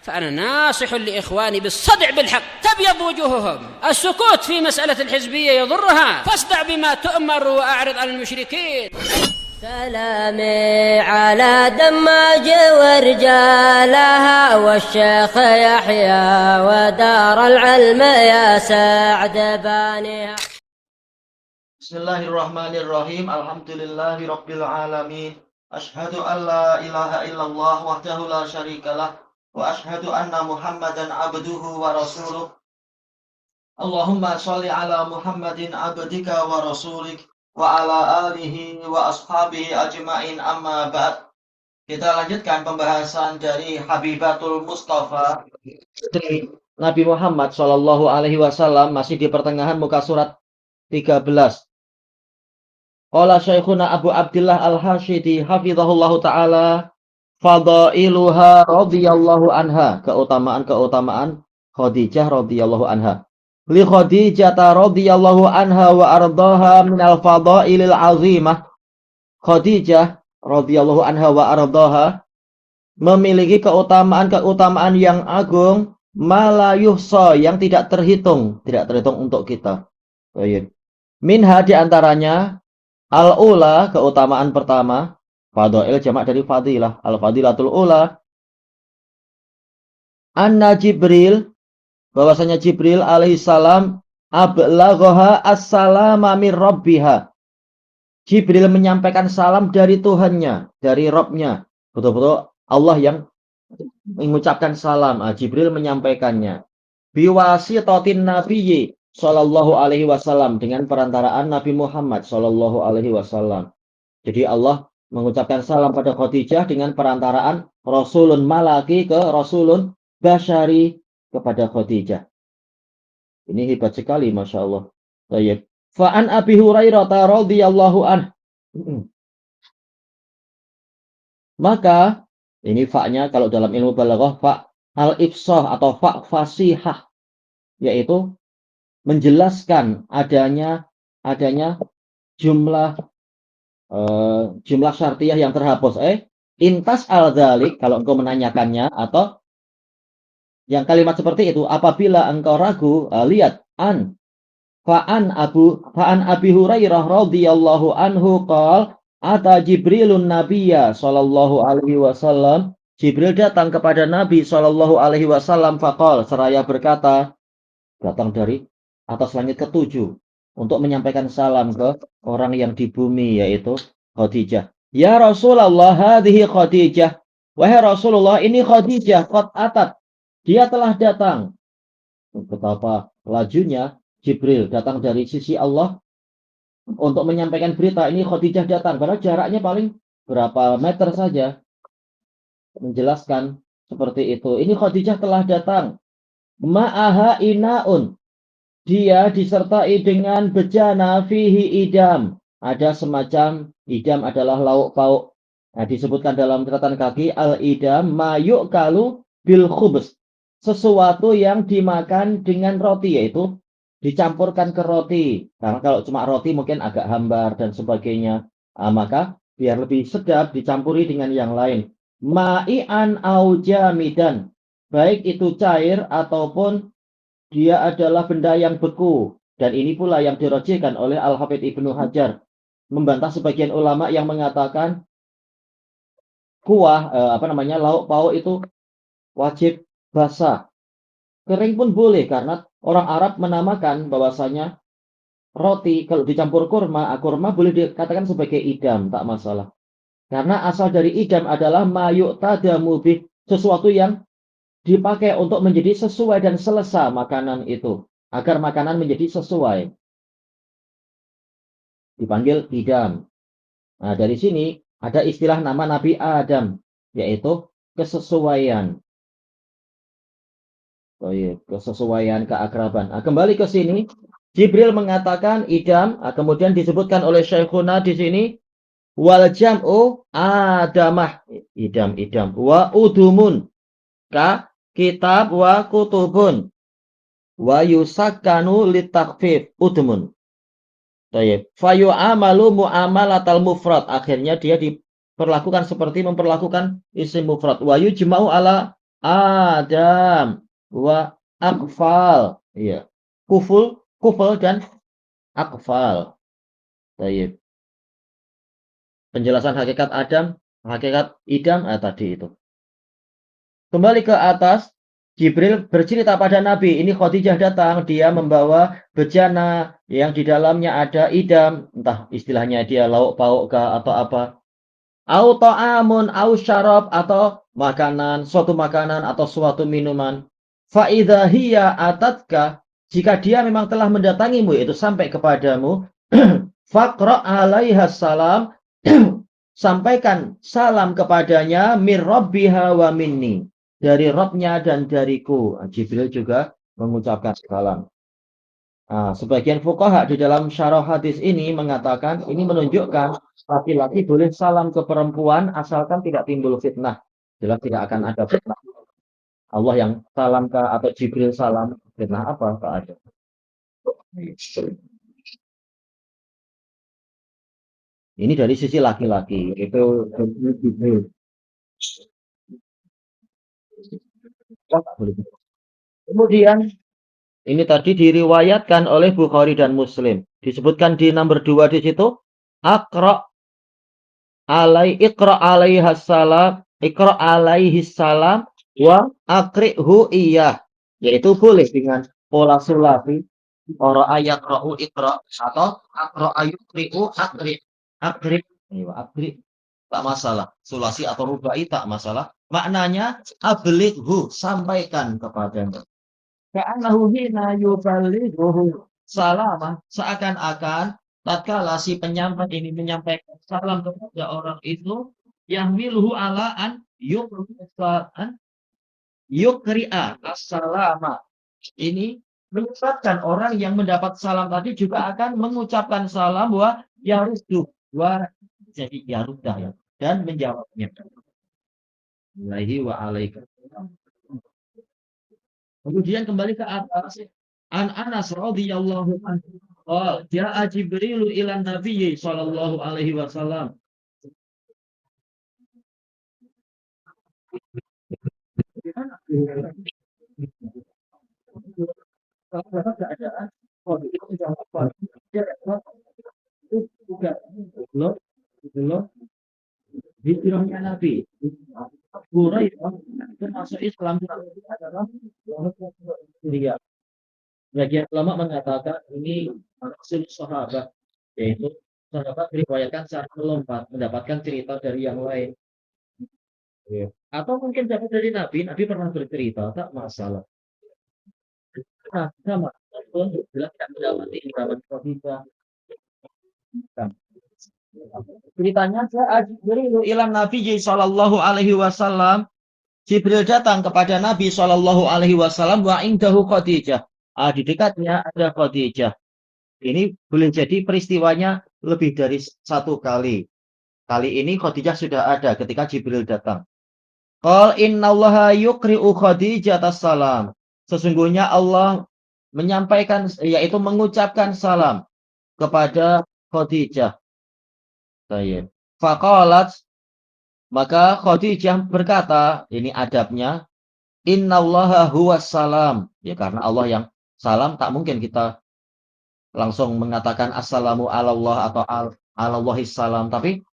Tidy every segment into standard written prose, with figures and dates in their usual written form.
فأنا ناصح لإخواني بالصدع بالحق تبيض وجوههم. السكوت في مسألة الحزبية يضرها، فاصدع بما تؤمر وأعرض عن المشركين. سلامي على دماج ورجالها والشيخ يحيى ودار العلم يا سعد بانيها. Bismillahirrahmanirrahim. Alhamdulillahirabbil alamin. Asyhadu an la ilaha illallah wahdahu la syarikalah wa asyhadu anna Muhammadan abduhu wa rasuluh. Allahumma shalli ala Muhammadin abdika wa rasulik wa ala alihi wa ashabihi ajma'in, amma ba'd. Kita lanjutkan pembahasan dari Habibatul Mustafa dari Nabi Muhammad Shallallahu Alaihi Wasallam, masih di pertengahan muka surat 13. Qala Syekhuna Abu Abdillah Al-Hashidi hafizahullahu ta'ala, fadailuha radhiyallahu anha, keutamaan Khadijah radhiyallahu anha. Li Khadijah radhiyallahu anha wa ardaha minal fadailil azimah. Khadijah radhiyallahu anha wa ardaha memiliki keutamaan yang agung, malayuhsa, yang tidak terhitung untuk kita. Baik. Minha, di antaranya al-ula, keutamaan pertama, fadail jamak dari fadilah, al-fadilatul ula, anna Jibril, bahwasanya Jibril alaihissalam ablaghaha as-salama min rabbiha. Jibril menyampaikan salam dari Tuhannya, dari Rabbnya. Betul-betul Allah yang mengucapkan salam. Jibril menyampaikannya. Biwasitatin nabiyyi sallallahu alaihi wasallam, dengan perantaraan Nabi Muhammad sallallahu alaihi wasallam. Jadi Allah mengucapkan salam pada Khadijah dengan perantaraan Rasulun malaki ke Rasulun basyari kepada Khadijah. Ini hebat sekali, Masya Allah. Baik. Fa'an Abi Hurairah radhiyallahu anhu. Maka ini fa-nya kalau dalam ilmu balaghah fa al-ifsah atau fa fasihah, yaitu menjelaskan adanya jumlah syartiyah yang terhapus. Intas al-dzalik, kalau engkau menanyakannya, atau yang kalimat seperti itu apabila engkau ragu, lihat Fa'an Abi Hurairah radhiyallahu anhu qala ata Jibrilun nabiyya sallallahu alaihi wasallam. Jibril datang kepada Nabi sallallahu alaihi wasallam, faqala, seraya berkata, datang dari atas langit ketujuh untuk menyampaikan salam ke orang yang di bumi, yaitu Khadijah. Ya Rasulullah, hadhihi Khadijah. Wahai Rasulullah, ini Khadijah, qad atat, dia telah datang. Betapa lajunya Jibril datang dari sisi Allah untuk menyampaikan berita. Ini Khadijah datang, padahal jaraknya paling berapa meter saja. Menjelaskan seperti itu. Ini Khadijah telah datang. Ma'aha inaun, dia disertai dengan bejana fihi idam. Ada semacam, idam adalah lauk pauk. Disebutkan dalam catatan kaki, al-idam mayuk kalu bil khubus, sesuatu yang dimakan dengan roti, yaitu dicampurkan ke roti. Karena kalau cuma roti mungkin agak hambar dan sebagainya. Maka biar lebih sedap dicampuri dengan yang lain. Ma'i'an au jamidan, baik itu cair ataupun dia adalah benda yang beku. Dan ini pula yang dirojihkan oleh Al-Hafidz Ibnu Hajar, membantah sebagian ulama yang mengatakan kuah, lauk pauk itu wajib basah. Kering pun boleh, karena orang Arab menamakan bahwasanya roti kalau dicampur kurma boleh dikatakan sebagai idam, tak masalah. Karena asal dari idam adalah mayuk tadamu bih, sesuatu yang dipakai untuk menjadi sesuai dan selesa makanan itu, agar makanan menjadi sesuai, dipanggil idam. Dari sini ada istilah nama Nabi Adam, yaitu kesesuaian. Kesesuaian, keakraban. Kembali ke sini, Jibril mengatakan idam, kemudian disebutkan oleh Syekhuna di sini wal jam'u adamah, idam wa udumun ka kitab wa kutubun wa yusakkanu litakfif udmun. Baik, fayu'amalu mu'amalatal mufrad, akhirnya dia diperlakukan seperti memperlakukan isim mufrad. Wa yujma'u ala Adam wa akfal. Iya. Kuful dan akfal. Baik. Penjelasan hakikat Adam, hakikat idam tadi itu. Kembali ke atas, Jibril bercerita pada Nabi, ini Khadijah datang, dia membawa bejana yang di dalamnya ada idam, entah istilahnya dia lauk pauk atau apa. Au ta'amun au syarab atau makanan, suatu makanan atau suatu minuman. Fa idza hiya atatka, jika dia memang telah mendatangimu yaitu sampai kepadamu, faqra 'alaiha salam, sampaikan salam kepadanya mir rabbiha wa minni, dari Rabbnya dan dariku. Jibril juga mengucapkan salam. Nah, sebagian fuqaha di dalam syarah hadis ini mengatakan ini menunjukkan laki-laki boleh salam ke perempuan asalkan tidak timbul fitnah. Jelas tidak akan ada fitnah. Allah yang salam ke atau Jibril salam, fitnah apa? Tak ada. Ini dari sisi laki-laki, itu Jibril. Kemudian ini tadi diriwayatkan oleh Bukhari dan Muslim. Disebutkan di nomor 2 di situ. Iqra alaihi salam wa akrihu iyah. Yaitu boleh dengan pola sulafi. Ora ayat ra'u iqra atau akra ayukri'u akri. Tak masalah. Sulasi atau rubai tak masalah. Maknanya ablighu, sampaikan kepadanya. Ka'annahu hina yuballighuhu salamah, seakan-akan tatkala si penyampai ini menyampaikan salam kepada orang itu yang milhu ala an yukri'a as-salama. Ini menyebabkan orang yang mendapat salam tadi juga akan mengucapkan salam wa yaruddu wa jadi yaruddah ya dan menjawabnya. Alaihi wa alaikum. Kemudian kembali ke atas. An Anas radhiyallahu anhu. Ja'a Jibril ila Nabi sallallahu alaihi wasallam. Hijrahnya Nabi. Hurairah termasuk Islam adalah Syria. Bagian ulama mengatakan ini maksud sahabat, yaitu sahabat diriwayatkan secara melompat mendapatkan cerita dari yang lain. Atau mungkin dapat dari Nabi pernah bercerita, tak masalah. Nah, sama. Jelas tidak mendapati ilhaman Khadijah. Ceritanya Jibril ila Nabi sallallahu alaihi wasallam. Jibril datang kepada Nabi sallallahu alaihi wasallam wa indahu Khadijah. Di dekatnya ada Khadijah. Ini boleh jadi peristiwanya lebih dari satu kali. Kali ini Khadijah sudah ada ketika Jibril datang. Qul innallaha yuqri'u Khadijah salam. Sesungguhnya Allah menyampaikan yaitu mengucapkan salam kepada Khadijah. Baik. Faqalat, maka Khadijah berkata, ini adabnya, innallaha huwas salam. Ya karena Allah yang salam, tak mungkin kita langsung mengatakan assalamu ala Allah atau alallahis salam, tapi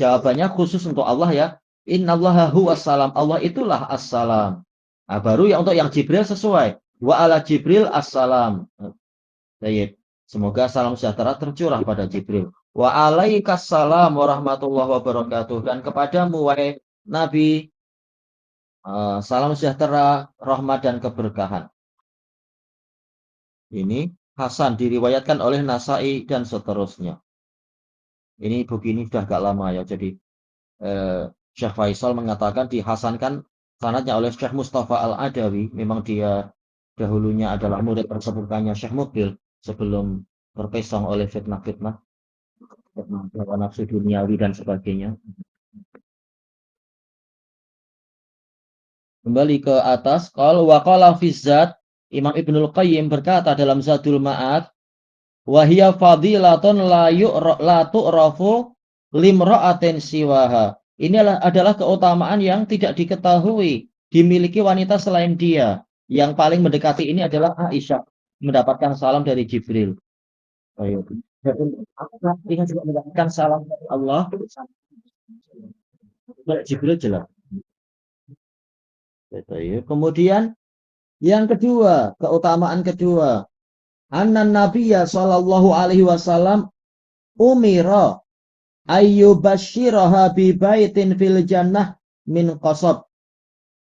jawabannya khusus untuk Allah ya. Innallaha huwas salam. Allah itulah assalam. Nah, baru ya untuk yang Jibril sesuai. Wa ala Jibril assalam. Baik. Semoga salam sejahtera tercurah pada Jibril. Wa alaikas salam warahmatullahi wabarakatuh. Dan kepadamu wahai Nabi, salam sejahtera, rahmat dan keberkahan. Ini Hasan diriwayatkan oleh Nasai dan seterusnya. Ini begini sudah agak lama ya. Jadi Syekh Faisal mengatakan dihasankan sanadnya oleh Syekh Mustafa Al-Adawi. Memang dia dahulunya adalah murid persepukannya Syekh Mubil sebelum terpesong oleh fitnah-fitnah hawa nafsu duniawi dan sebagainya. Kembali ke atas, qala wa qala fi Zat, Imam Ibnul Qayyim berkata dalam Zadul Ma'ad, wa hiya fadilatun la tu'rafu limra'atin siwaha. Ini adalah keutamaan yang tidak diketahui dimiliki wanita selain dia. Yang paling mendekati ini adalah Aisyah, mendapatkan salam dari Jibril. Baik. Dan apakah ingin juga mendapatkan salam dari Allah? Jibril jelas. Baik. Kemudian yang kedua, keutamaan kedua, annan Nabiyya sallallahu alaihi wasallam umira ayyubashshiraha bi baitin fil jannah min qasab.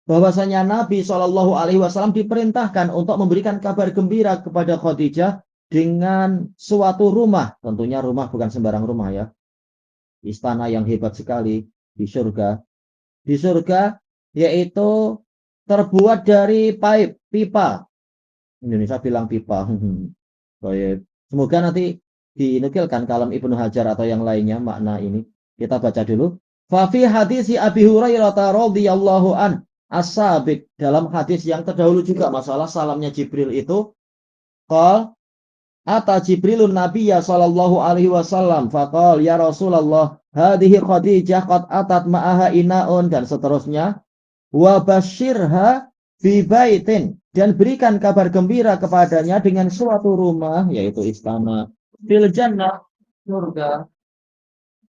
Bahwasanya Nabi Shallallahu Alaihi Wasallam diperintahkan untuk memberikan kabar gembira kepada Khadijah dengan suatu rumah, tentunya rumah bukan sembarang rumah ya, istana yang hebat sekali di surga. Di surga yaitu terbuat dari pipa. Indonesia bilang pipa. Baik. Semoga nanti dinukilkan kalam Ibnu Hajar atau yang lainnya makna ini. Kita baca dulu. Fa fi hadisi Abi Hurairah radhiyallahu an as-sabiq, dalam hadis yang terdahulu juga masalah salamnya Jibril itu, qal ata Jibrilun Nabiyya sallallahu alaihi wasallam faqal ya Rasulullah hadhihi Khadijah qad atat ma'aha inaun, dan seterusnya, wa basyirha fi baitin, dan berikan kabar gembira kepadanya dengan suatu rumah, yaitu istana, fil jannah, surga,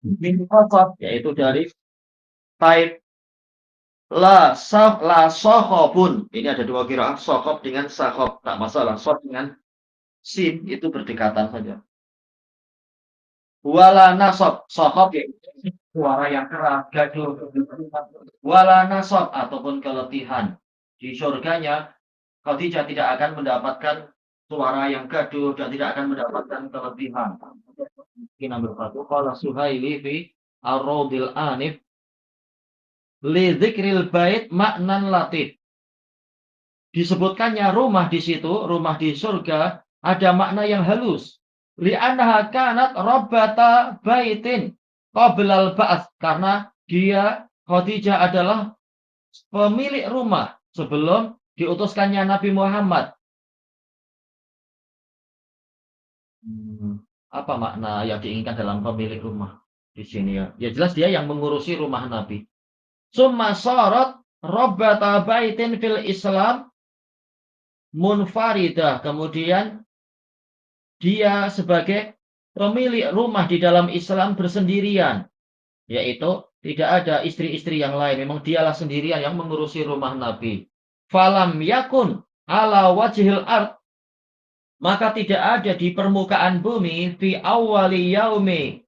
min qasab, yaitu dari pipe. La sokhobun. Ini ada dua qiraah, sokhob dengan sakhob, tak masalah. Sob dengan sin itu berdekatan saja. Wala nasob, sokhob yaitu suara yang keras, gaduh. Wala nasob ataupun keletihan. Di surganya Khadijah tidak akan mendapatkan suara yang gaduh dan tidak akan mendapatkan keletihan. Ini nomor 1. Qala Suhaili fi Ar-Raudil Anif li dzikril bait maknan latif. Disebutkannya rumah di situ, rumah di surga, ada makna yang halus. Li'annaha kanat rabbata baitin qablal ba'ats, karena dia Khadijah adalah pemilik rumah sebelum diutuskannya Nabi Muhammad. Apa makna yang diinginkan dalam pemilik rumah di sini ya? Ya jelas dia yang mengurusi rumah Nabi. Summa sarat rabbata baitin fil Islam munfaridah. Kemudian dia sebagai pemilik rumah di dalam Islam bersendirian, yaitu tidak ada istri-istri yang lain. Memang dialah sendirian yang mengurusi rumah Nabi. Falam yakun ala wajhil ard, maka tidak ada di permukaan bumi fi awwali yaumin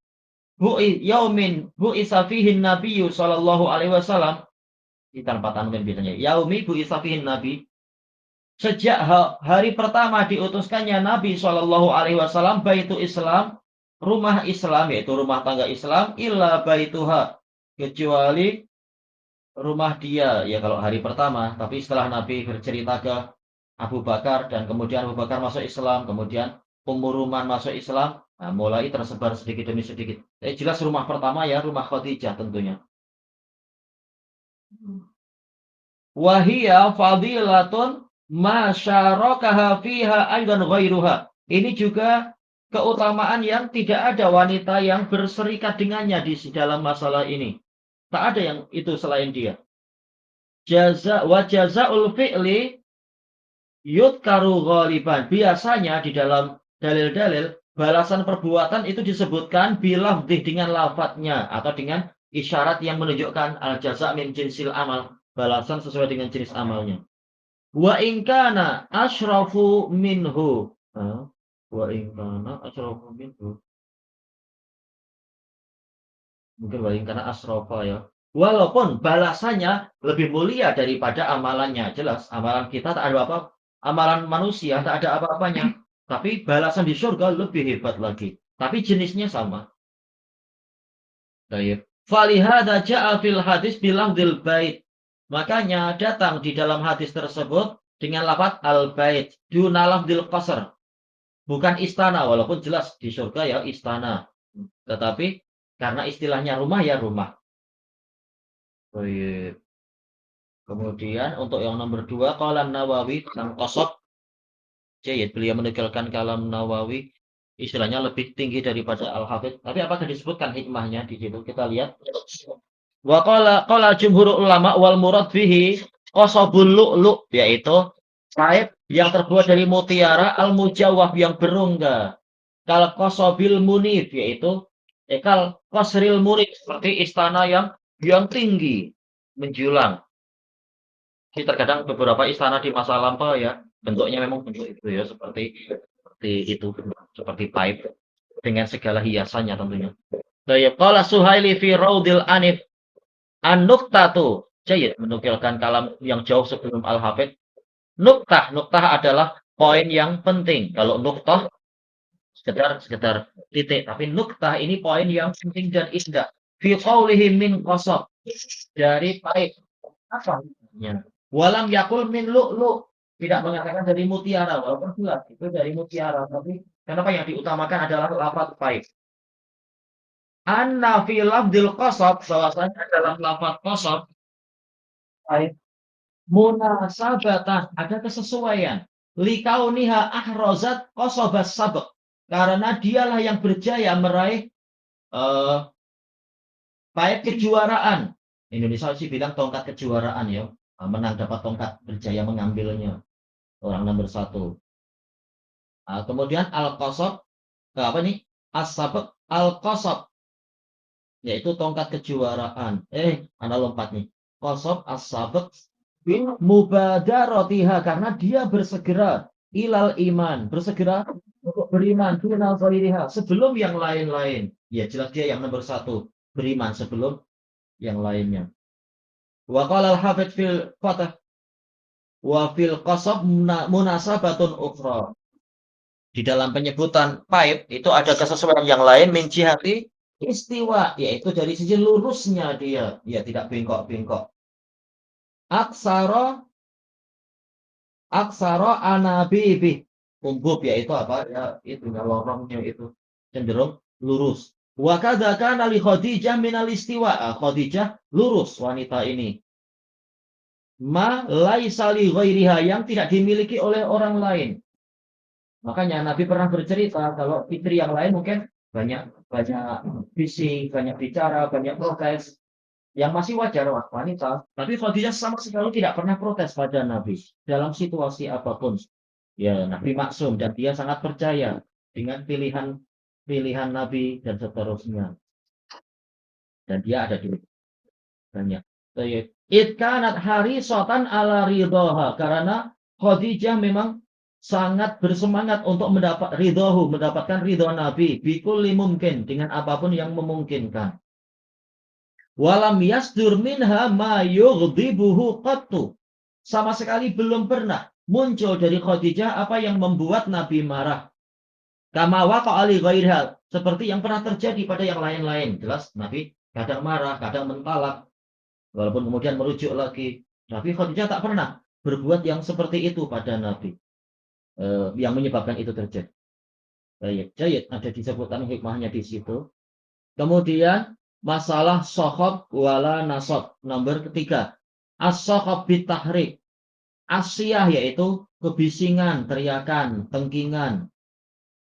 bu'isa fihin nabiyyu sallallahu alaihi wasallam, tanpa tanwin biasanya, yaumi bu'isa fihin nabi, sejak hari pertama diutuskannya Nabi sallallahu alaihi wasallam, baitu Islam, rumah Islam, yaitu rumah tangga Islam, illa baituha, kecuali rumah dia, ya kalau hari pertama. Tapi setelah Nabi bercerita ke Abu Bakar, dan kemudian Abu Bakar masuk Islam, kemudian Ruman masuk Islam, nah, mulai tersebar sedikit demi sedikit. Jadi jelas rumah pertama ya rumah Khadijah tentunya. Wahiyya fadilatun masyarakaha fiha aidan ghairuha. Ini juga keutamaan yang tidak ada wanita yang berserikat dengannya di dalam masalah ini. Tak ada yang itu selain dia. Jazaa'ul fi'li yudkaru ghaliban. Biasanya di dalam dalil-dalil balasan perbuatan itu disebutkan bilafdih, dengan lafadznya atau dengan isyarat yang menunjukkan al-jaza' min jinsil amal, balasan sesuai dengan jenis amalnya. Wa in kana asyrafu minhu. Wa in kana asyrafu minhu. Mungkin wa in kana asrafa ya. Walaupun balasannya lebih mulia daripada amalannya. Jelas amalan kita tak ada apa, amalan manusia tak ada apa-apanya. Tapi balasan di surga lebih hebat lagi. Tapi jenisnya sama. Baik. Falihada ja'a fil hadis bilafdil bait. Makanya datang di dalam hadis tersebut dengan lafaz al-bait duna lafdil qasr. Bukan istana, walaupun jelas di surga ya istana. Tetapi karena istilahnya rumah ya rumah. Baik. Kemudian untuk yang nomor 2, qala Nawawi tentang qasab. Jayid, beliau menukilkan kalam Nawawi, istilahnya lebih tinggi daripada Al-Hafidz. Tapi apakah disebutkan hikmahnya di situ? Kita lihat. Wa qala jumhur ulama wal murad fihi Qasabul lu'lu' yaitu paip yang terbuat dari mutiara al-mujawwaf yang berongga. Kal qasabil munif yaitu kal qasril munif seperti istana yang tinggi menjulang. Jadi terkadang beberapa istana di masa lampau ya bentuknya memang bentuk itu ya seperti itu seperti pipe dengan segala hiasannya tentunya. Tayyib qala Suhaili fi Raudil Anif an-nuqtatu. Jayyid menukilkan kalam yang jauh sebelum Al-Hafidz. Nuktah adalah poin yang penting. Kalau nuktah sekedar titik, tapi nuktah ini poin yang penting dan indah. Fi qaulihi min qasab. Dari pipe. Apa maksudnya? Walam yakul min lu'lu. Tidak mengatakan dari mutiara, walaupun jelas itu dari mutiara, tapi kenapa yang diutamakan adalah lafaz pipe. Anna fi lafdil qasab, bahwasanya dalam lafaz qasab pipe munasabatan, ada kesesuaian. Likauniha ahrozat qasabas sabq. Karena dialah yang berjaya meraih pipe kejuaraan. Indonesia sih bilang tongkat kejuaraan ya. Menang dapat tongkat, berjaya mengambilnya. Orang nomor 1. Kemudian al-qasab, apa nih? As-sabq al-qasab, yaitu tongkat kejuaraan. Anda lompat nih. Qasab as-sabq bil mubadarotiha, karena dia bersegera ilal iman, bersegera untuk beriman dunal ghairiha, sebelum yang lain-lain. Ya jelas dia yang nomor 1, beriman sebelum yang lainnya. Wa qala al-Hafidz fil Fath wa fil qasab munasabatun ukhra. Di dalam penyebutan pipe itu ada kesesuaian yang lain min jihati istiwa, yaitu dari sisi lurusnya dia, ya tidak bengkok-bengkok. Aksara anabibi, umbub yaitu apa ya, itu lorongnya itu cenderung lurus. Wa kadza kana li Khadijah minal istiwa. Khadijah lurus wanita ini. Ma laisa li ghairiha, yang tidak dimiliki oleh orang lain. Makanya Nabi pernah bercerita kalau istri yang lain mungkin banyak bising, banyak bicara, banyak protes. Yang masih wajar wanita, tapi Khadijah sama sekali tidak pernah protes pada Nabi dalam situasi apapun. Ya, Nabi maksum dan dia sangat percaya dengan pilihan Nabi dan seterusnya. Dan dia ada di banyak. Itkanat harisotan ala ridhoha, karena Khadijah memang sangat bersemangat untuk mendapatkan ridho Nabi bikulli mungkin, dengan apapun yang memungkinkan. Walam yasdur minha ma yughdibuhu qattu, sama sekali belum pernah muncul dari Khadijah apa yang membuat Nabi marah. Kama waqa ali ghairha, seperti yang pernah terjadi pada yang lain-lain. Jelas Nabi kadang marah, kadang mentalak, walaupun kemudian merujuk lagi. Tapi Khadijah tak pernah berbuat yang seperti itu pada Nabi, yang menyebabkan itu terjadi. Baik, ada disebutkan hikmahnya di situ. Kemudian masalah sokhab wala nasab, nomor 3. As-sokhab bitahrik, asyah yaitu kebisingan, teriakan, tengkingan,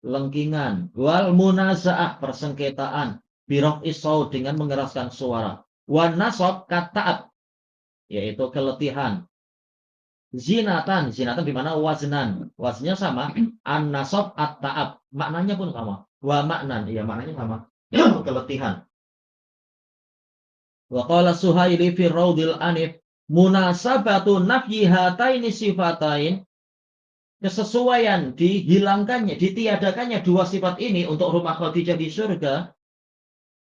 lengkingan. Wal munazaah, persengketaan, birok isau, dengan mengeraskan suara. Wan nasab kata'ab, yaitu keletihan. Zinatan di mana waznya sama. An nasab at-ta'ab, maknanya pun sama. Wa maknan, ya maknanya sama. Keletihan. Wa qala Suhaili fi Raudil Anif munasabatu nafyi hataini sifatain, kesesuaian dihilangkannya, ditiadakannya dua sifat ini untuk rumah Khadijah di surga,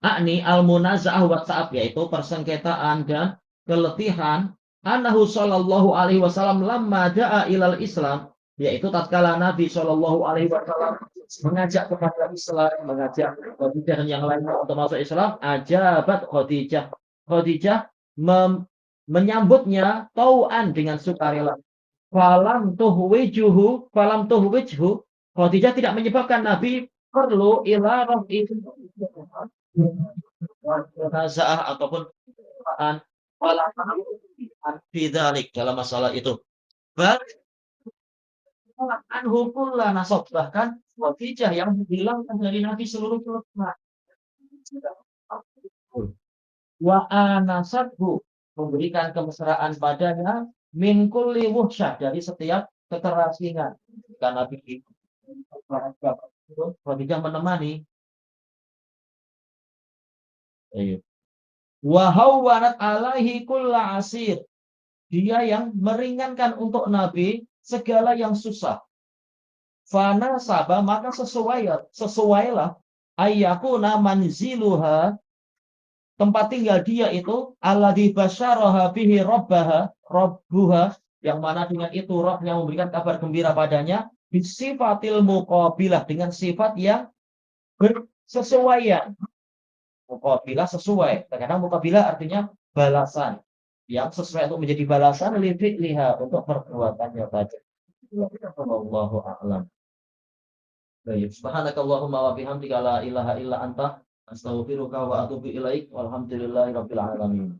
akni al-munazaah wa ta'ab, yaitu persengketaan dan keletihan. Annahu sallallahu alaihi wasallam lamma da'a ilal Islam, yaitu tatkala Nabi sallallahu alaihi wasallam mengajak kepada Islam, mengajak Khadijah dan yang lainnya untuk masuk Islam, ajabat Khadijah menyambutnya tau'an, dengan sukarela. Falam tuhwijhu, Khadijah tidak menyebabkan Nabi perlu ila rafi munazaah ataupun bidzalik, dalam masalah itu. Anhu kullu nasab, bahkan Khadijah yang menghilangkan dari Nabi seluruh kelemahan. Wa anasathu, memberikan kemesraan padanya, min kulli wuhsyah, dari setiap keterasingan. Karena Nabi Khadijah menemani. Wa hawwanat alaihi kulla asir. Dia yang meringankan untuk Nabi segala yang susah. Fana sabah, maka sesuailah ayyakuna manziluha, tempat tinggal dia itu, alladhi basyaraha bihi rabbuha, yang mana dengan itu Rabbnya memberikan kabar gembira padanya, bisifatil muqabilah, dengan sifat yang bersesuaian. Muqabilah sesuai. Kadang muqabilah artinya balasan, yang sesuai untuk menjadi balasan liha, untuk perbuatannya tadi. Wallahu a'lam. Baik, subhanakallahumma wa bihamdika la ilaha illa anta astaghfiruka wa atubu ilaik walhamdulillahirabbil alamin.